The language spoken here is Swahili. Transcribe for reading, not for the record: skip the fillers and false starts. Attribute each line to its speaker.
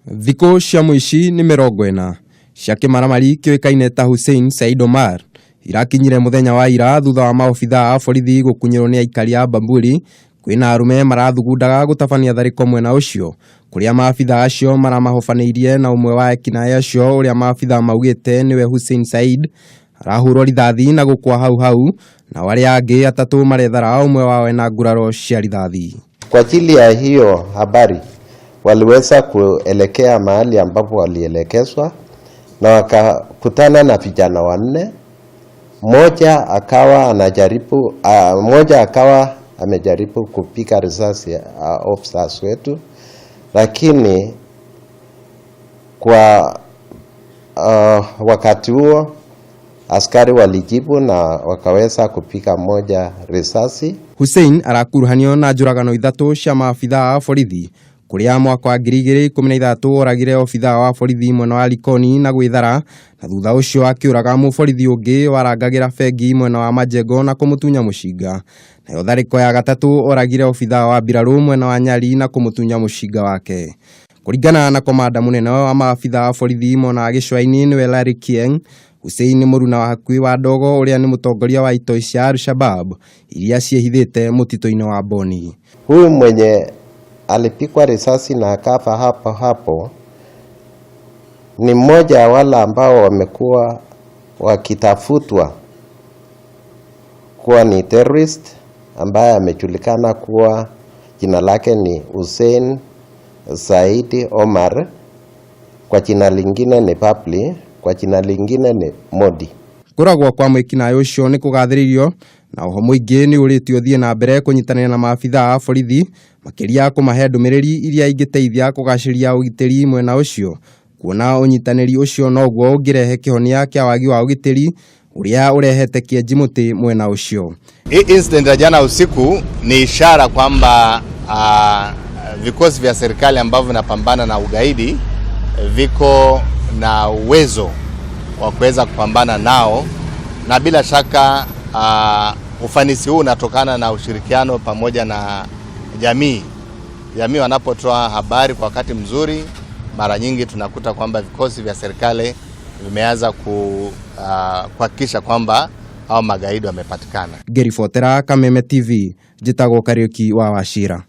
Speaker 1: Thikũ cia muici ni 40 cia kimaramari kioikaine ta Hussein Said Omar irakinyire muthenya wa ira thutha wa maobithaa a borithi gukunyirwo ni aikari a Bamburi kwina arume marathugundaga gutabania thariko mwena ucio kuria maabithaa acio maramahofanirie na umwe wa ekinaĩ acio uria maabithaa maugite niwe Hussein Said arahurwo rithathi na gukwa hau na wale angi atatu marethara umwe wao ena nguraro cia rithathi.
Speaker 2: Kwa ajili ya hiyo habari waliweza kuelekea mahali ambapo walielekezwa na wakakutana na vijana wanne. Mmoja akawa amejaribu kupiga risasi officers wetu, lakini kwa wakati huo askari walijibu na wakaweza kupiga mmoja risasi.
Speaker 1: Hussein arakuruhanio na njuragano ithatu cia maabithaa a borithi kuria mwaka wa 2013 oragire obithaa wa borithi mwena wa Likoni na gwithara na thutha ucio akiuraga muborithi ungi warangagira bengi mwena wa Majengo na kumutunya mushinga. Nayo thariko ya gatatu oragire obithaa wa Mbiraru mwena wa Nyali na kumutunya mushinga wake. Kuringana na komanda munene wa maabithaa a borithi mwena wa Gicũa-inĩ niwe Larry Kieng, Hussein ni muruna wa hakui wa Dogo uria ni mutongoria wa itoi cia Al-Shabab iria ciehithite mutito-ini wa Boni.
Speaker 2: Huyu mwenye alipigwa risasi na akafa hapo ni mmoja wa wale ambao wamekuwa wakitafutwa kuwa ni terrorist, ambaye amejulikana kuwa jina lake ni Hussein Said Omar, kwa jina lingine ni Papli, kwa jina lingine ni Modi.
Speaker 1: Kuragwo kwa mwikinaĩ ucio ni kugathĩrĩrio na oho muingi ni uritio thie na mbere kunyitanĩra na maabithaa a borithi makiria kumahe ndũmĩrĩri iria ingĩteithia kugaciria ugitĩri mwena ucio, kuona unyitanĩri ucio noguo ungirehe kihonia kia wagi wa ugitĩri uria urehete kĩenji mũtĩ mwena ucio.
Speaker 3: Hii incident ya jana usiku ni ishara kwamba vikosi vya serikali ambavyo vinapambana na ugaidi viko na uwezo wa kuweza kupambana nao, na bila shaka ufanisi huu unatokana na ushirikiano pamoja na jamii wanapotoa habari kwa wakati mzuri. Mara nyingi tunakuta kwamba vikosi vya serikali vimeanza kuhakikisha kwamba hao magaidi wamepatikana.
Speaker 1: Gary Fotera, Kameme TV, Jitagwo Kariuki wa Wachira.